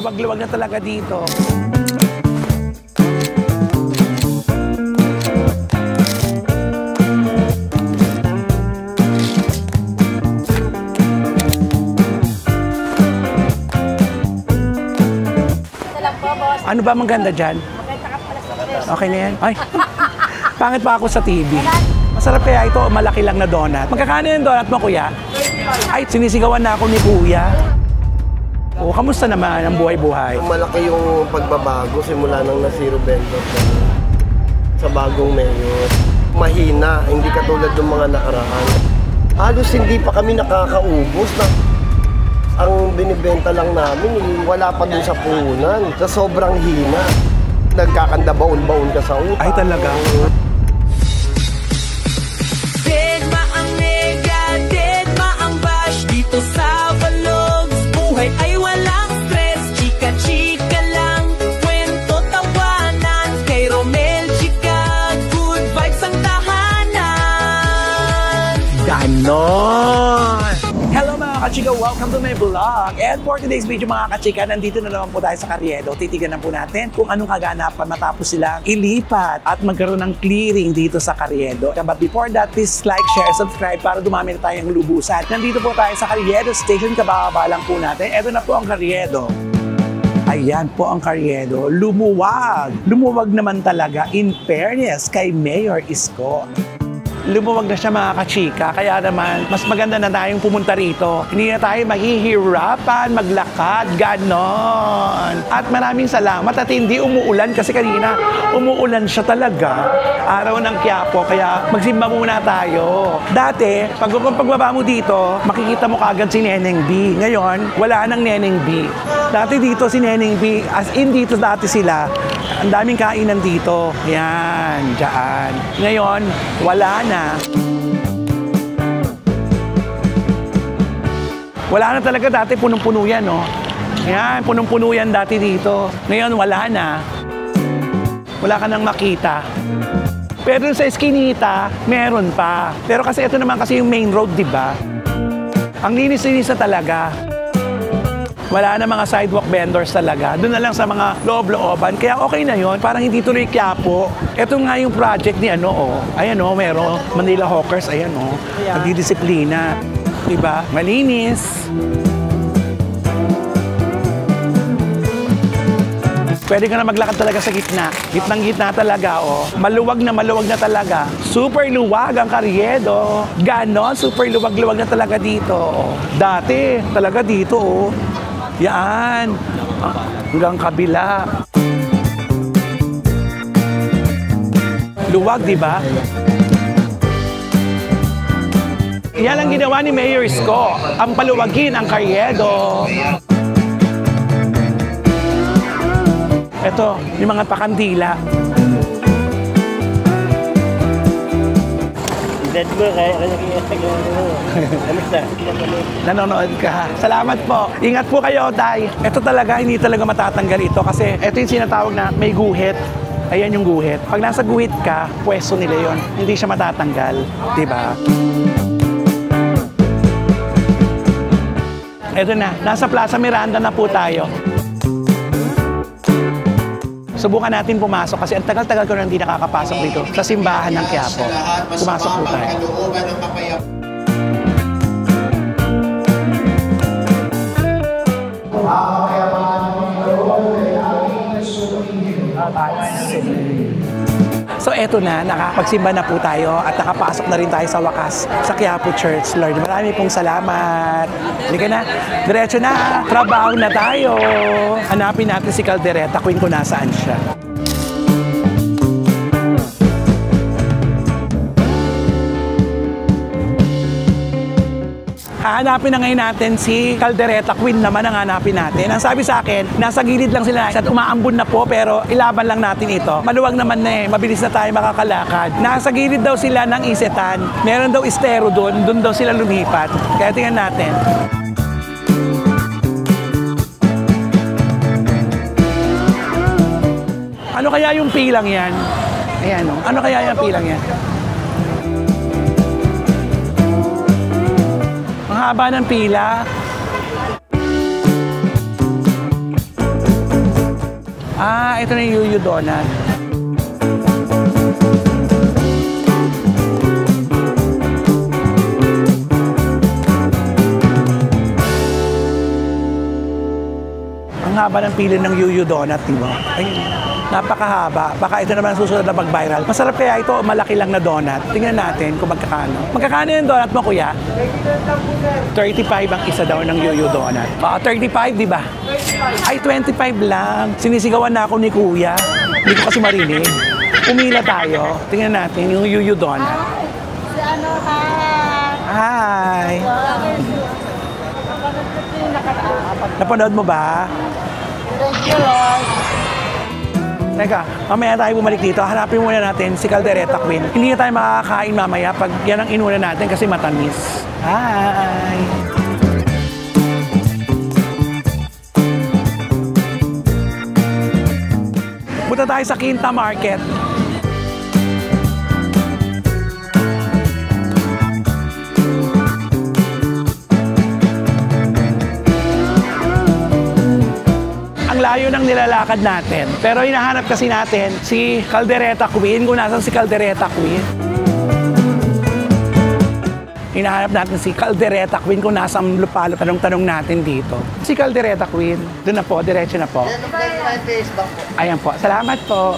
luwag-luwag na talaga dito. Ano ba maganda dyan? Okay na yan? Ay, pangit pa ako sa TV. Masarap kaya ito, malaki lang na donut. Magkakano yung donut mo, kuya? Ay, sinisigawan na ako ni kuya. O, kamusta naman ang buhay-buhay? Malaki yung pagbabago simula nang na-zero vendor sa bagong mayor. Mahina, hindi katulad ng mga nakaraan. Halos hindi pa kami nakakaubos na ang binibenta lang namin, wala pa dun sa puhunan. Sa sobrang hina. Nagkakanda baon-baon ka sa utang. Ay, talaga? Deadma ang mega, deadma ang bash. Dito sa Vlogs, buhay ay walang stress. Chika-chika lang, kwento tawanan. Kay Romel, chika, good vibes ang tahanan. Ganon! Hello mga kachika! Welcome to my vlog! And for today's video mga kachika, nandito na naman po tayo sa Carriedo. Titiganan po natin kung anong kaganapan matapos silang ilipat at magkaroon ng clearing dito sa Carriedo. But before that, please like, share, subscribe para dumami na tayong lubusan. Nandito po tayo sa Carriedo Station, kababa lang po natin. Ito na po ang Carriedo. Ayan po ang Carriedo. Lumuwag! Lumuwag naman talaga in fairness kay Mayor Isko. Lumuwag na siya mga kachika, kaya naman mas maganda na tayong pumunta rito. Hindi na tayo mahihirapan, maglakad, ganon. At maraming salamat at hindi umuulan kasi kanina umuulan siya talaga. Araw ng Quiapo, kaya magsimba muna tayo. Dati, pag pagbaba mo dito, makikita mo kagad si Neneng B. Ngayon, wala nang Neneng B. Dati dito si Neneng B, as in dito dati sila, ang daming kainan dito. Yan, dyan. Ngayon, wala na. Wala na talaga dati, punong-puno yan, no? Yan, punong-puno yan dati dito. Ngayon, wala na. Wala ka nang makita. Pero sa eskinita, meron pa. Pero kasi ito naman kasi yung main road, di ba? Ang linis-linis na talaga. Wala na mga sidewalk vendors talaga. Doon na lang sa mga loob-looban. Kaya okay na yon. Parang hindi tuloy Quiapo. Ito nga yung project ni ano, oh. Ayan, oh, meron. Manila Hawkers, ayan, oh. Nagdidisiplina. Diba? Malinis. Pwede ka na maglakad talaga sa gitna. Gitnang-gitna talaga, oh. Maluwag na talaga. Super luwag ang Carriedo. Ganon, super luwag-luwag na talaga dito. Oh. Dati, talaga dito, oh. Yan. Hanggang kabila. Luwag, di ba? Yan ang ginawa ni Mayor Isko. Ang paluwagin ang Carriedo. Ito, yung mga pakandila. Nanonood ka. Salamat po. Ingat po kayo, Tay. Ito talaga, hindi talaga matatanggal ito kasi ito yung sinatawag na may guhit. Ayan yung guhit. Pag nasa guhit ka, pwesto nila yon. Hindi siya matatanggal. Diba? Ito na. Nasa Plaza Miranda na po tayo. Subukan natin pumasok kasi ang tagal-tagal ko na hindi nakakapasok dito sa simbahan ng Quiapo. Pumasok po tayo. So eto na, nakapagsimba na po tayo at nakapasok na rin tayo sa wakas sa Quiapo Church. Lord, marami pong salamat. Halika na, diretso na, trabaho na tayo. Hanapin natin si Caldereta, Queen kung nasaan siya. Hahanapin na ngayon natin si Caldereta Queen naman ang hanapin natin. Ang sabi sa akin, nasa gilid lang sila at umaambon na po pero ilaban lang natin ito. Maluwag naman na eh, mabilis na tayo makakalakad. Nasa gilid daw sila ng Isetan. Meron daw estero doon daw sila lumipat. Kaya tingnan natin. Ano kaya yung pilang yan? Ayan o. Ano kaya yung pilang yan? Ang haba ng pila. Ah, ito na yung Yuyu Donut. Ang haba ng pili ng Yuyu Donut, di ba? Ay, napakahaba. Baka ito naman ang susunod na mag-viral. Masarap kaya ito, malaki lang na donut. Tingnan natin kung magkakano. Magkakano yung donut mo, kuya? 35 ang isa daw ng Yuyu Donut. 35, di ba? Ay, 25 lang. Sinisigawan na ako ni kuya. Hindi ko kasi marinig. Pumila tayo. Tingnan natin yung Yuyu Donut. Si ano, Hi! Napanood mo ba? thank you, Lord. Teka, mamaya tayo bumalik dito. Hanapin muna natin si Caldereta Queen. Hindi na tayo makakain mamaya pag yan ang inuna natin kasi matamis. Hi! Punta tayo sa Quinta Market. Ang layo ng nilalakad natin. Pero hinahanap kasi natin si Caldereta Queen, kung nasan si Caldereta Queen. Hinahanap natin si Caldereta Queen kung nasang lupalo. Tanong-tanong natin dito. Si Caldereta Queen, doon na po, diretso na po. Ayan po, salamat po.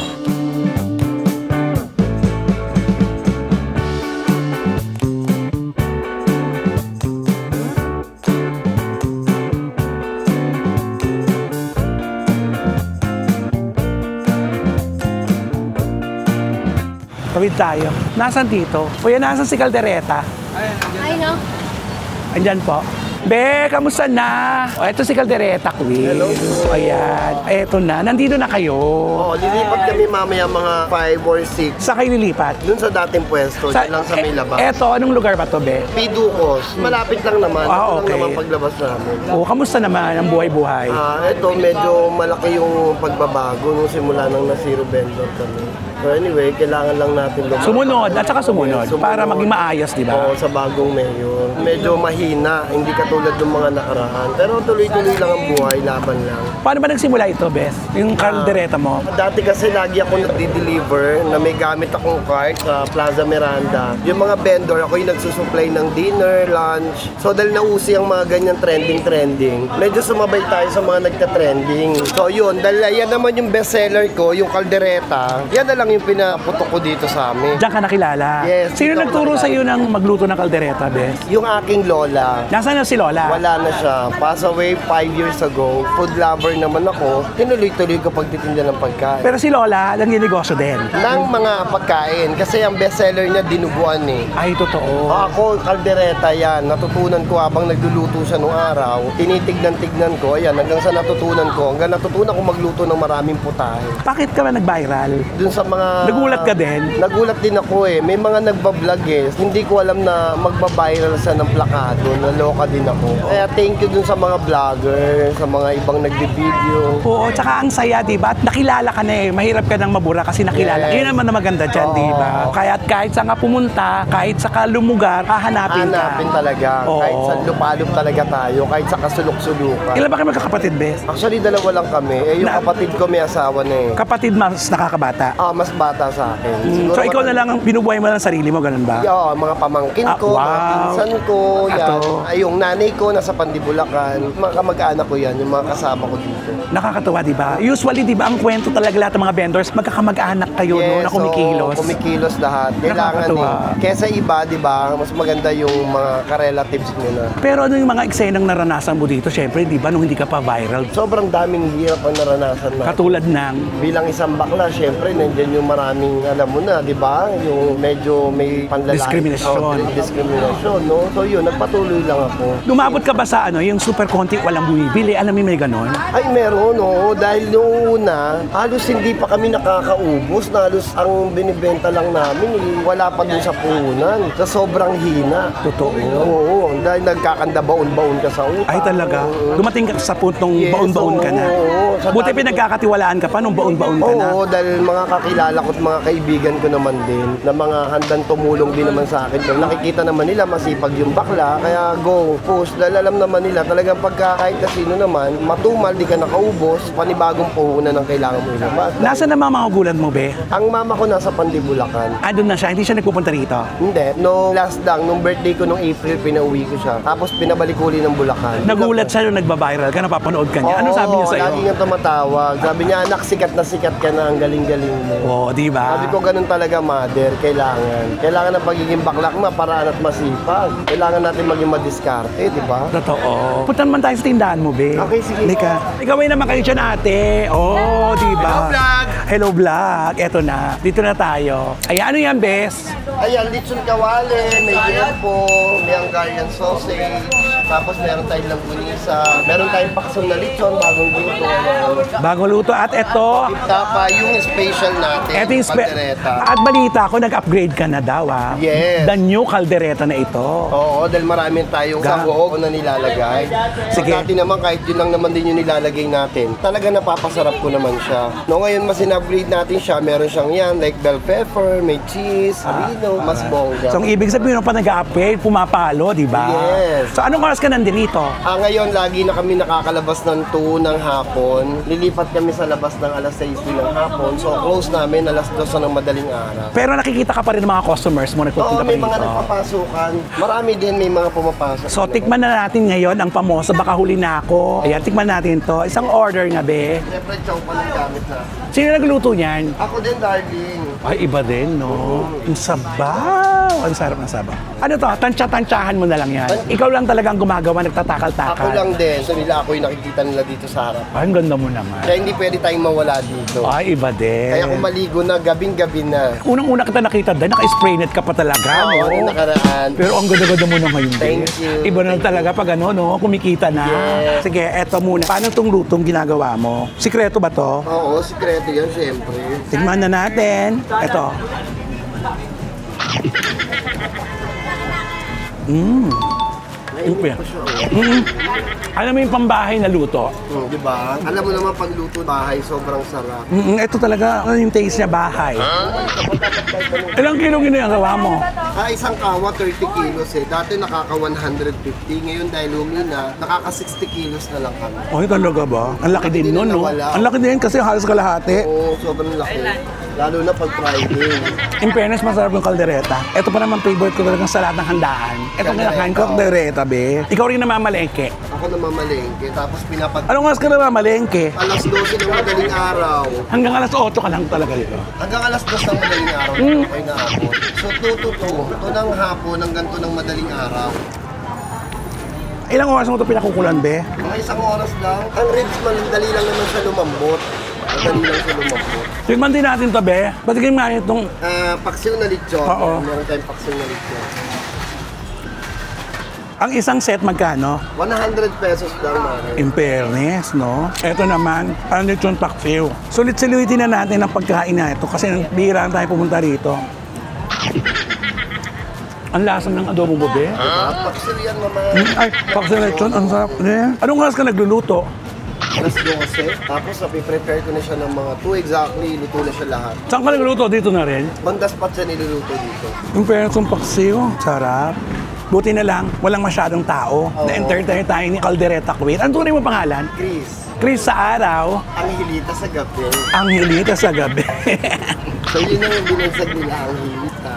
Tawid tayo. Nasaan dito? Kuya, nasaan si Caldereta? Ay, no? Andyan po. Be, kamusta na? O, eto si Caldereta Queen. Hello. Ayan. Eto na. Nandito na kayo. Oo, lilipat kami mamaya mga 5 or 6. Sa kayo lilipat? Dun sa dating pwesto, dyan lang sa may labas. Eto, anong lugar ba to, Be? Piducos, malapit lang naman. Ah, Ito okay. lang naman paglabas namin. O, kamusta naman ang buhay-buhay? Ito medyo malaki yung pagbabago nung simula nang na-zero vendor kami. So anyway, kailangan lang natin lumakas. Sumunod, at saka sumunod, para maging maayos, di ba? Oo, sa bagong mayor. Medyo mahina, hindi katulad ng mga nakaraan. Pero tuloy-tuloy lang ang buhay, laban lang. Paano ba nagsimula ito, Bes? Yung Caldereta mo? Dati kasi lagi ako nagdi-deliver na may gamit akong cart sa Plaza Miranda. Yung mga vendor, ako yung nagsusupply ng dinner, lunch. So dahil nausi ang mga ganyan trending, medyo sumabay tayo sa mga nagka-trending. So yun, dahil yan naman yung bestseller ko, yung Caldereta, yan na lang yung pinaputok ko dito sa amin. Diyan ka nakilala? Yes, Sino dito ako nagturo nakilala. sa iyo ng magluto ng Caldereta, Bes? Yung aking lola, Nasaan na si Lola? wala na siya. Pass away 5 years ago. Food lover naman ako. Tinuloy-tuloy ko pagtitinda ng pagkain. Pero si Lola, nanginegosyo din. Ng mga pagkain. Kasi ang bestseller niya, dinuguan eh. Ay, totoo. Ako, Caldereta yan. Natutunan ko habang nagluluto siya nung araw. Tinitignan-tignan ko. Ayan, hanggang sa natutunan ko. Hanggang natutunan ko magluto ng maraming putahe. Bakit ka ba nag-viral? Dun sa mga... Nagulat ka din? Nagulat din ako eh. May mga nagbablog eh. Hindi ko alam na magbabiral sa ng plakado. Naloka din ako. Kaya thank you dun sa mga vlogger, sa mga ibang nagbi-video. Oo, tsaka ang saya, di ba? At nakilala ka na eh. Mahirap ka nang mabura kasi nakilala. Yes. Yun naman na maganda dyan, Oo. di ba? Kaya kahit saan ka pumunta, kahit sa kalumugar, hahanapin ka. Hanapin talaga. Oo. Kahit sa lupalop talaga tayo. Kahit sa kasulok-sulukan. Ilan ba kayo magkakapatid, Bes? Actually, dalawa lang kami. Eh, yung Na- kapatid ko may asawa na eh. Kapatid mas nakakabata. Mas bata sa akin. Siguro So ikaw na marami- lang ang binubuhay mo ng sarili mo, ganun ba? Oo, mga pamangkin ko, wow. mga pinsan ko, yan. Ato. Ay, yung nanay ko nasa Pandibulacan. Mga kamag-anak ko yan, yung mga kasama ko dito. Nakakatuwa, di ba? Usually, di ba, ang kwento talaga lahat ng mga vendors, magkakamag-anak kayo, no, na kumikilos. Kumikilos lahat. Kailangan Nakakatuwa. eh. Kesa iba, di ba, mas maganda yung mga ka-relatives nila. Pero ano yung mga eksenang naranasan mo dito? Siyempre, di ba, nung hindi ka pa viral? Sobrang daming hirap ang naranasan na. Katulad ng, Bilang isang bakla, syempre, nandiyan yung maraming, alam mo na, di ba? Yung medyo may panlalaki. Diskriminasyon. Diskriminasyon, no? So yun, nagpatuloy lang ako. lumabot ka ba sa ano, yung super konti, walang bumibili? Alam mo may ganon? Ay, meron, oo. Dahil noong una, halos hindi pa kami nakakaubos. Na halos ang binibenta lang namin, wala pa dun sa puhunan. Sa sobrang hina. Totoo. Oo, dahil nagkakanda baon-baon ka sa utang. Ay talaga. Dumating ka sa puntong Yes, baon-baon ka na. oo. Sa Buti dami ko- pinagkakatiwalaan ka pa nung baon-baon ka na. Oo, dahil mga kakilala kilala ko at mga kaibigan ko naman din na mga handang tumulong din naman sa akin. Pero nakikita naman nila masipag yung bakla, kaya go, push. Dahil alam naman nila talagang pagka kahit kasino naman, matumal, di ka nakaubos, panibagong puhunan ng kailangan mo ilabas. Nasaan na mga gulat mo, be? Ang mama ko nasa Pandibulacan. Doon na siya, hindi siya nagpupunta rito. Hindi. Nung last lang, nung birthday ko nung April, pinauwi ko siya. Tapos pinabalik uli ng Bulacan. Nagulat siya nung nagba-viral ka, napapanood ka niya. Ano sabi niya sa'yo? Lagi nga tumatawag. Sabi niya, anak, sikat na sikat ka na, ang galing-galing mo. Oo, di ba? Sabi ko, ganun talaga, mother. Kailangan. Kailangan ng pagiging baklak paraan at masipag. Kailangan natin maging madiskarte, di ba? Totoo. Punta naman tayo sa tindahan mo, be. Okay, sige. Lika. Ikaw ay naman kayo dyan, ate. Oh, di ba? Hello, vlog! Hello, vlog. Eto na. Dito na tayo. Ay, ano yan, bes? Ayan, lechon kawale, may yempo, may Hungarian sausage, tapos meron tayong langgunisa, meron tayong paksong na lechon, bagong luto. Bagong luto. At eto, Tapa, yung special natin, eto yung kaldereta. At balita ko, nag-upgrade ka na daw, ah. Yes. The new caldereta na ito. Oo, dahil marami tayong sahog na nilalagay. Sige. Sige. Dati naman, kahit yun lang naman din yung nilalagay natin, talaga napapasarap ko naman siya. No, ngayon, mas in-upgrade natin siya. Meron siyang yan, like bell pepper, may cheese, harino, mas bongga. So, ang ibig sabihin, pa nag-upgrade, pumapalo, di ba? Yes. So, anong oras ka nandito? Ngayon, lagi na kami nakakalabas ng 2 ng hapon. Lilipat kami sa labas ng alas 6 din ng hapon. So, close namin alas 2 ng madaling araw. Pero nakikita ka pa rin ng mga customers mo, Oo, nagpupunta pa may rito. mga nagpapasukan. Marami din may mga pumapasok. So, tikman na natin ngayon ang pamosa, baka huli na ako. Ayan, tikman natin to. Isang order nga, be. Siyempre, chow pa ng gamit na. Sino nagluto niyan? Ako din, darling. Ay, iba din, no? Ang sabaw. Ang sarap ng sabaw. Ano to? Tansya-tansyahan mo na lang yan. Ikaw lang talagang gumagawa, nagtatakal-takal. Ako lang din. So, nila ako yung nakikita nila dito sa harap. Ay, ang ganda mo naman. Kaya hindi pwede tayong mawala dito. Ay, iba din. Kaya kung maligo na, gabing-gabi na. Unang-una kita nakita din, naka-spray net ka pa talaga, Oo, no? nakaraan. Pero ang ganda-ganda mo na ngayon, be. Thank you. Iba na talaga pag ano, no? Kumikita na. Yes. Sige, eto muna. Paano tong lutong ginagawa mo? Sikreto ba to? Oo, sikreto yan, siyempre. Tignan na natin. Eto. Upi. Alam mo yung pambahay na luto? Di ba? Alam mo naman, pag luto bahay, sobrang sarap. Ito talaga, ano yung taste niya bahay. Ilang kilo ginagawa mo? Isang kawa, 30 kilos eh. Dati nakaka 150. Ngayon dahil lumina, nakaka 60 kilos na lang kami. Ay, talaga ba? Ang laki din nun, no? Nawala. Ang laki din kasi halos kalahati. Oo, sobrang laki. Lalo na pag Friday. In fairness, masarap yung kaldereta. Ito pa naman favorite ko talagang sa lahat ng handaan. Ito Kaldereta, kinakain ko, kaldereta, be. Ikaw rin namamalengke. Ako namamalengke, tapos Anong oras ka namamalengke? alas 12 ng madaling araw. Hanggang alas 8 ka lang talaga dito. Hanggang alas 2 ng madaling araw, okay na ako. So 2 to 2, ito ng hapon hanggang 2 ng madaling araw. Ilang oras mo ito pinakukulan, be? Mga isang oras lang. Ang ribs man, dali lang naman siya lumambot. Madali lang siya lumambot. Tignan din natin to, be. Patikim nga itong... Paksiw na lechon. Oo. Meron tayong paksiw na lechon. Ang isang set magkano? 100 pesos lang, Mare. In fairness, no? Ito naman, ang lechon paksiw. Sulit-sulitin na natin ang pagkain na ito kasi bihira tayo pumunta rito. Ang lasa ng adobo mo, be. Paksiw yan, mama. Ay, paksiw lechon, ang sarap. Anong oras ka nagluluto? Alas 12. Tapos, prepare ko na siya ng mga 2 exactly. Luto na siya lahat. Saan ka nagluluto? Dito na rin? Bandas pat siya niluluto dito. In fairness, ang paksiw, sarap. Buti na lang, walang masyadong tao. Na-entertain tayo ni Caldereta Queen. Ano tunay mo pangalan? Chris, Chris sa araw, ang hilita sa gabi. ang hilita sa gabi. So, yun ang binansag nila, ang hilita.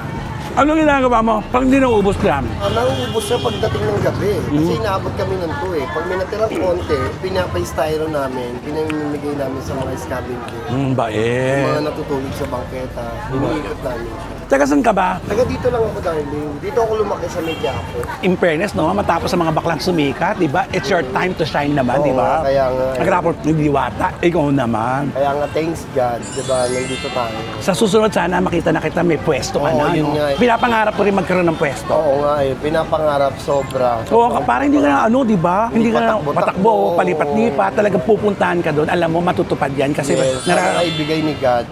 Ano ginagawa mo? Pag hindi naubos lang. Nauubos siya pagdating ng gabi. Kasi inaabot kami ng 2 eh. Pag may natirang konti, pinapay-styro namin, pinamimigay namin sa mga scavenger. Yung Bait. mga natutulog sa bangketa, iniikot namin siya. Taga saan ka ba? Taga dito lang ako, darling. Dito ako lumaki sa Mediaco. In fairness, no? Matapos sa mga baklang sumikat, di ba? It's your time to shine naman, di ba? Oo, kaya nga. Nagraport ng diwata. Ikaw naman. Kaya nga, thanks God, di ba, nandito tayo. Sa susunod sana makita na kita may pwesto ka Oo, na, yun no? nga eh. Pinapangarap ko rin magkaroon ng pwesto. Oo nga eh, pinapangarap sobra. Oo, parang hindi ka na ano, di ba? Hindi ka na patakbo-takbo. patakbo, palipat-lipat, talagang pupuntahan ka doon. Alam mo, matutupad yan kasi Yes, nakakaibigay ni God.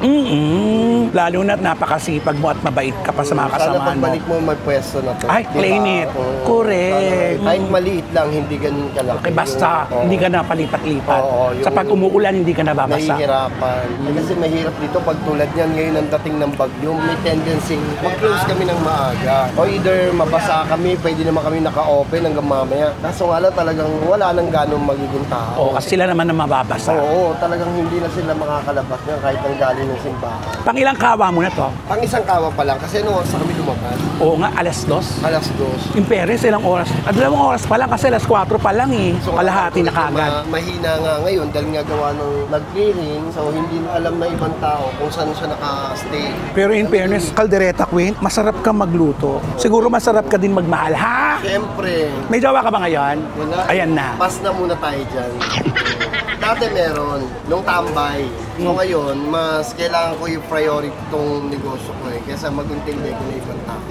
Lalo na't napakasipag mo at mabait ka pa sa mga Sana kasama mo. pagbalik mo may pwesto na to. Ay, claim it. Correct. Kahit maliit lang, hindi ganun kalaki. Okay, basta, Oo. hindi ka na palipat-lipat. Oo, Sa pag umuulan, hindi ka nababasa. Nahihirapan. Kasi mahirap dito pag tulad yan, ngayon ang dating ng bagyo, may tendency mag-close kami ng maaga. O either mabasa kami, pwede naman kami naka-open hanggang mamaya. Kaso nga lang talagang wala nang ganong magiging tao. Oo, kasi sila naman na mababasa. Oo, talagang hindi na sila makakalabas niya kahit ang galing ng simbahan. Pang ilang kawa mo na to? Ang isang kawa pa lang, kasi ano oras na kami lumabas? Oo nga, alas 2. Alas 2. In fairness, ilang oras? At 2 oras pa lang kasi alas 4 pa lang eh. Kalahati na kagad. Mahina nga ngayon dahil nga gawa ng nag-clearing, so hindi na alam na ibang tao kung saan siya naka-stay. Pero in fairness, Caldereta Queen, masarap ka magluto. Siguro masarap ka din magmahal, ha? Siyempre, May jowa ka ba ngayon? wala. Ayan na. Pass na muna tayo dyan. Dati meron, nung tambay. So ngayon, mas kailangan ko yung priority itong negosyo ko eh, kaysa mag-intindi ko na ibang tao.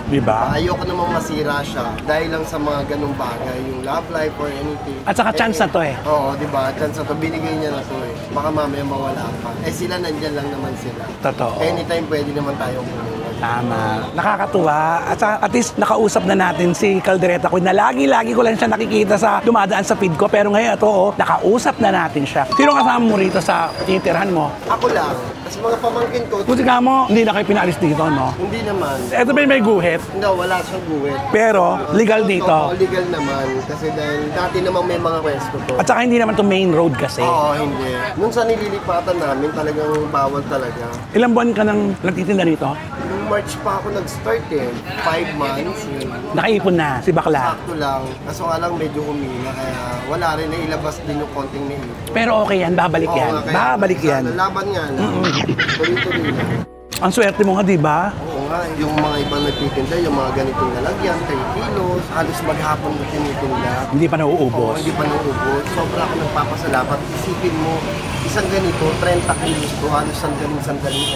Diba? Ayoko namang masira siya dahil lang sa mga ganung bagay, yung love life or anything. At saka chance na to eh. Oo, di ba? Chance na to. Binigay niya na to eh. Baka mamaya mawala pa. Eh sila nandyan lang naman sila. Totoo. Anytime pwede naman tayong bumulong. Tama. Nakakatuwa. At at least nakausap na natin si Caldereta Queen na lagi-lagi ko lang siya nakikita sa dumadaan sa feed ko. Pero ngayon ito, nakausap na natin siya. Sino kasama mo rito sa tinitirhan mo? Ako lang. Kasi mga pamangkin ko, Buti ka mo, hindi na kayo pinaalis dito, no? hindi naman. Ito ba yung may guhit? Hindi, wala siyang buwet. Pero legal dito. Oo, legal naman. Kasi dahil dati naman may mga pwesto to. At saka hindi naman to main road kasi. Oo, hindi. Nung sa nililipatan namin, talagang bawal talaga. Ilang buwan ka nang nagtitinda nito? Nung March pa ako nag-start eh. 5 months. Nakaipon na si Bakla. Sakto lang. Kaso nga lang medyo humina. Kaya wala rin na ilabas din yung konting naipon. Pero okay yan, babalik Oo yan. nga, kaya Babalik yan. Laban nga lang. Tuloy-tuloy lang. Ang swerte mo nga, di ba? Oo nga, yung mga ibang nagtitinda, yung mga ganitong lalagyan, 10 kilos, halos maghapon na tinitinda. Hindi pa Oo, nauubos. hindi pa naubos. Sobra ako nagpapasalamat. Isipin mo, isang ganito, 30 kilos to, halos sandaling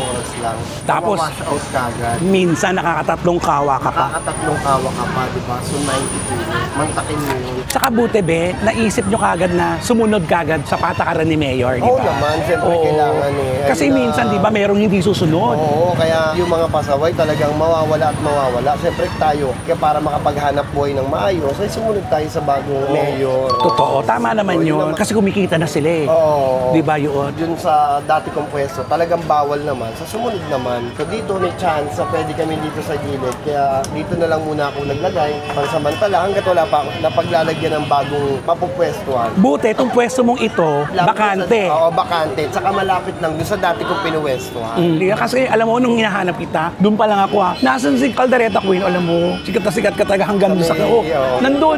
oras lang. Tapos, wash out kagad. Minsan nakakatatlong kawa ka pa. Nakakatatlong kawa ka pa, di ba? So 90 kilos. Mantakin mo yun. Saka buti be, naisip nyo kagad na sumunod kagad sa patakaran ni Mayor, di ba? Oo naman, siyempre kailangan eh. Kasi Ayun na. minsan, di ba, merong hindi susunod. Oo, kaya yung mga pasaway talagang mawawala at mawawala. Siyempre tayo, kaya para makapaghanap buhay ng maayos, ay sumunod tayo sa bagong mayor. Totoo, tama naman Oo, yun yun. naman. Kasi kumikita na sila eh. Oo. Di ba yun? Yun sa dati kong pwesto, talagang bawal naman. Sa sumunod naman, so dito may chance na pwede kami dito sa gilid. Kaya dito na lang muna ako naglagay. Pansamantala, hanggat wala pa ako napaglalagyan ng bagong mapupwestuhan. Buti, itong pwesto mong ito, bakante. Oo, bakante. Tsaka malapit lang dun sa dati kong pinuwestuhan. Kasi alam mo, nung hinahanap kita, doon pa lang ako nasan si Caldereta Queen? Alam mo, sikat na sikat ka talaga hanggang doon sa oo.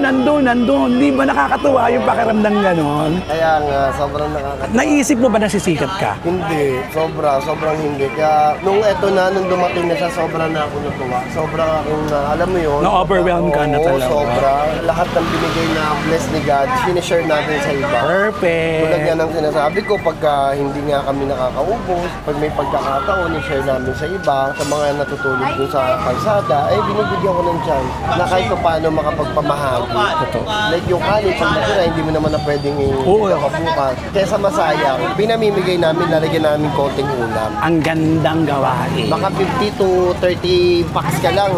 nandun. Di ba nakakatuwa yung pakiramdam ganon? Kaya nga, sobrang nakakatawa. Naisip mo ba na sisikat ka? Hindi, sobrang hindi. Kaya nung eto na, nung dumating na siya, sobrang na ako natuwa. Sobrang akong, alam mo yun. Na-overwhelm ka na Oo, talaga. sobra. Lahat ng binigay na bless ni God, sinishare natin sa iba. Tulad Perfect. nga ng sinasabi ko, pagka hindi nga kami nakakaubos, pag may pagkakataon, i-share namin sa iba, sa mga natutulog dun sa kalsada, ay binibigyan ko ng chance na kahit pa paano makapagpamahagi. Totoo. Like yung kanin, pag natira, hindi mo naman na pwedeng Oo. bukas. Kesa masayang, pinamimigay namin, lalagyan namin konting ulam. Ang gandang gawain. Baka 50 to 30 packs ka lang,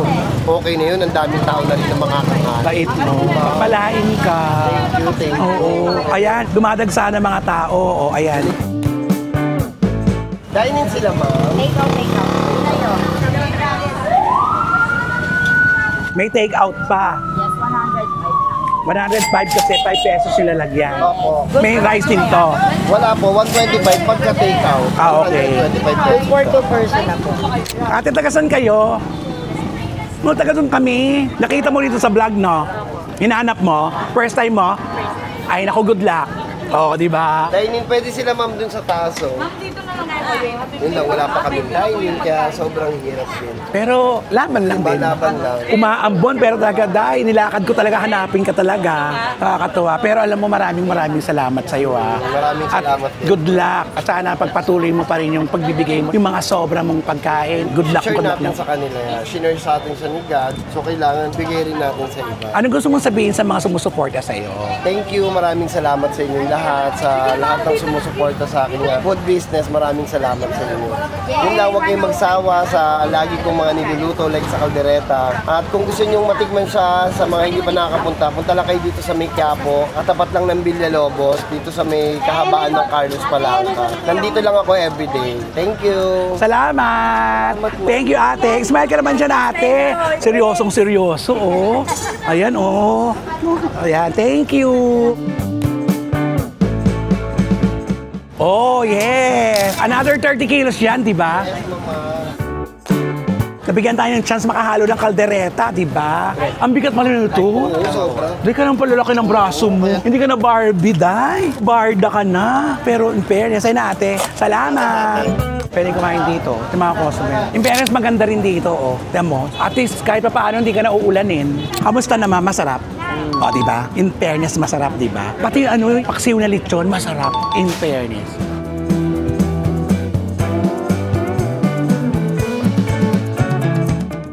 okay na yun, ang daming tao na rin na makakakain. Bait mo. Palain ka. Thank you. Oo. Ayan, dumadagsa na mga tao. O, ayan. Dine-in sila, ma'am. Take out. Yun na yun. May take out pa. Yes, 105 lang. 105 kasi 5 pesos sila lagyan. Opo. May rice din to. Wala po, 125 pagka take out. Okay. 125 pesos. For 2 person na po. Ate, tagasan kayo? No, taga doon kami. Nakita mo dito sa vlog, no? Hinahanap mo? First time mo? Ay, naku, good luck. Oo, di ba? Dine-in, pwede sila ma'am dun sa taas, oh. Yun lang, wala pa kami dine-in, kaya sobrang hirap din. Pero laban lang din. Laban lang. Umaambon, pero talaga, dahil nilakad ko talaga, hanapin ka talaga. Nakakatuwa. Pero alam mo, maraming salamat sa iyo, ah. Maraming salamat At din. good luck. At sana pagpatuloy mo pa rin yung pagbibigay mo. Yung mga sobra mong pagkain. Good luck. Share Good luck. natin sa kanila yan. Shinare sa atin siya ni God, so kailangan bigay rin natin sa iba. Ano gusto mong sabihin sa mga sumusuporta sa iyo? Thank you, maraming salamat sa inyong lahat, sa lahat ng sumusuporta sa akin food business, maraming salamat. nagpapasalamat sa inyo. Yun lang, huwag kayong magsawa sa lagi kong mga niluluto like sa kaldereta. At kung gusto nyo matikman siya sa mga hindi pa nakakapunta, punta lang kayo dito sa may Quiapo, katapat lang ng Villalobos, dito sa may kahabaan ng Carlos Palanca. Nandito lang ako everyday. Thank you! Salamat! Thank you, ate. Smile ka naman dyan, ate. Seryosong seryoso, oh. Ayan, oh. Ayan, thank you. Oh, yes. Another 30 kilos yan, di ba? Nabigyan tayo ng chance makahalo ng kaldereta, di ba? Ang bigat pala nito. Di ka nang palalaki ng braso mo. Hindi ka na Barbie, day. Barda ka na. Pero in fairness, ay na ate, salamat. Pwede kumain dito, yung mga customer. In fairness, maganda rin dito, oh. Tiyan mo, at least kahit pa paano hindi ka na uulanin. Kamusta naman? Masarap? O, di ba? In fairness, masarap, di ba? Pati yung paksiw na lechon, masarap. In fairness.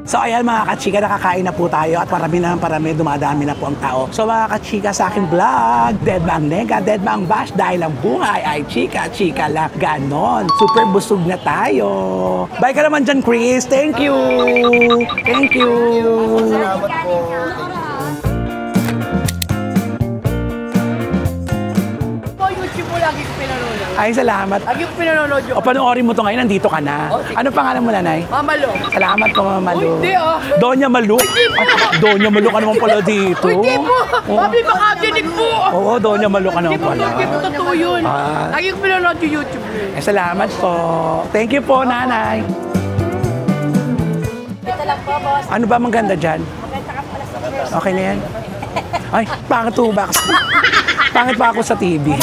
So ayan mga kachika, nakakain na po tayo at parami dumadami na po ang tao. So mga kachika, sa aking vlog, dead bang nega, dead bang bash, dahil ang buhay ay chika-chika lang. Ganon. Super busog na tayo. Bye ka naman dyan, Chris. Thank you. Thank you. Salamat po. YouTube mo lagi ko pinanonood. Ay, salamat. Lagi ko pinanonood yung O panoorin mo to ngayon, nandito ka na. Ano pangalan mo, nanay? Mamalo. Salamat po, Mama Malu. Uy, hindi, ah. Doña Malu? Doña Malu ka naman pala dito. Uy, di po! Papi, baka dinig po! Oo, Doña Malu ka naman Di po, pala. di po totoo yun. Ah. Lagi ko pinanonood yung YouTube mo. Eh, salamat po. Thank you po, nanay. Ito lang po, boss. Ano ba maganda dyan? Maganda ka pala sa first. Okay na yan? Ay, pangit po ba? Pangit pa ako sa TV.